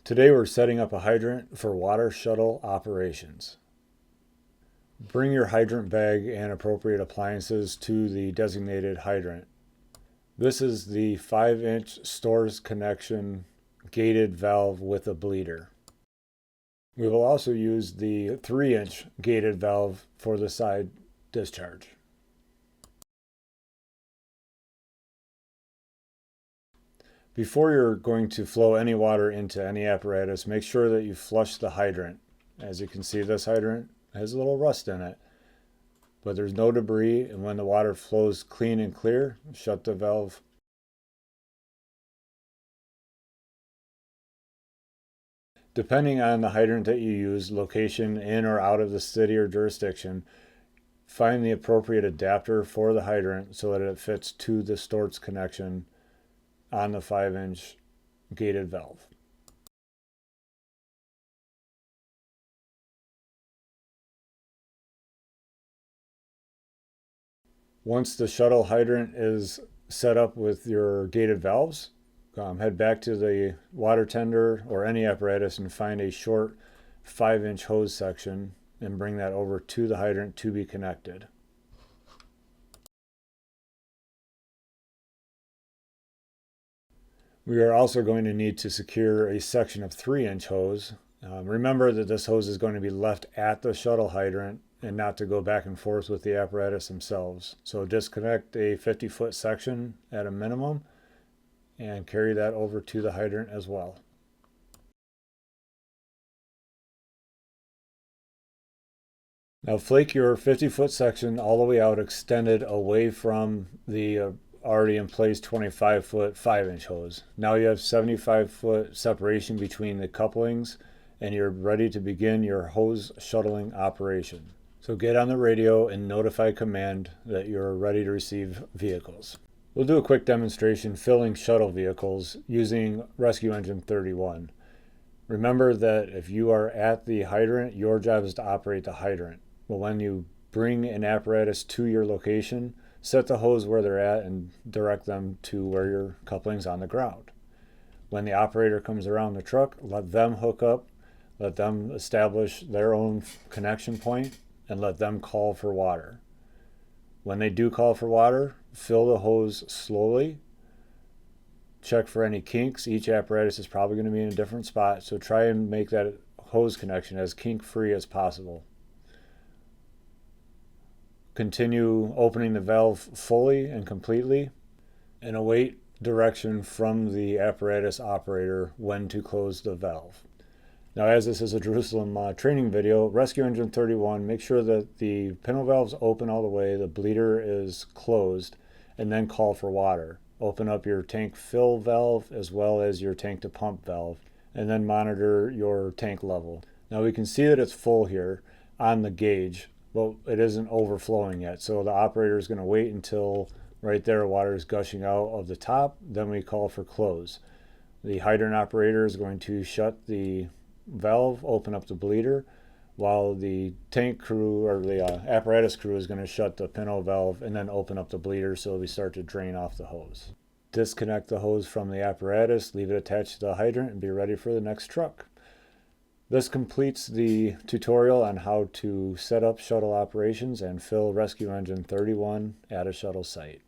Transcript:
Today we're setting up a hydrant for water shuttle operations. Bring your hydrant bag and appropriate appliances to the designated hydrant. This is the 5-inch stores connection gated valve with a bleeder. We will also use the 3-inch gated valve for the side discharge. Before you're going to flow any water into any apparatus, make sure that you flush the hydrant. As you can see, this hydrant has a little rust in it, but there's no debris, and when the water flows clean and clear, shut the valve. Depending on the hydrant that you use, location in or out of the city or jurisdiction, find the appropriate adapter for the hydrant so that it fits to the Storts connection on the 5-inch gated valve. Once the shuttle hydrant is set up with your gated valves, head back to the water tender or any apparatus and find a short 5-inch hose section and bring that over to the hydrant to be connected. We are also going to need to secure a section of 3-inch hose. Remember that this hose is going to be left at the shuttle hydrant and not to go back and forth with the apparatus themselves. So disconnect a 50-foot section at a minimum and carry that over to the hydrant as well. Now flake your 50-foot section all the way out, extended away from the already in place 25-foot 5-inch hose. Now you have 75-foot separation between the couplings and you're ready to begin your hose shuttling operation. So get on the radio and notify command that you're ready to receive vehicles. We'll do a quick demonstration filling shuttle vehicles using Rescue Engine 31. Remember that if you are at the hydrant, your job is to operate the hydrant. But when you bring an apparatus to your location, set the hose where they're at and direct them to where your coupling's on the ground. When the operator comes around the truck, let them hook up, let them establish their own connection point, and let them call for water. When they do call for water, fill the hose slowly. Check for any kinks. Each apparatus is probably going to be in a different spot, so try and make that hose connection as kink-free as possible. Continue opening the valve fully and completely and await direction from the apparatus operator when to close the valve. Now, as this is a Jerusalem training video, Rescue Engine 31, make sure that the pintle valve's open all the way, the bleeder is closed, and then call for water. Open up your tank fill valve as well as your tank to pump valve, and then monitor your tank level. Now we can see that it's full here on the gauge, but it isn't overflowing yet. So the operator is going to wait until right there water is gushing out of the top, then we call for close. The hydrant operator is going to shut the valve, open up the bleeder, while the tank crew or the apparatus crew is going to shut the pintle valve and then open up the bleeder so we start to drain off the hose. Disconnect the hose from the apparatus, leave it attached to the hydrant, and be ready for the next truck. This completes the tutorial on how to set up shuttle operations and fill Rescue Engine 31 at a shuttle site.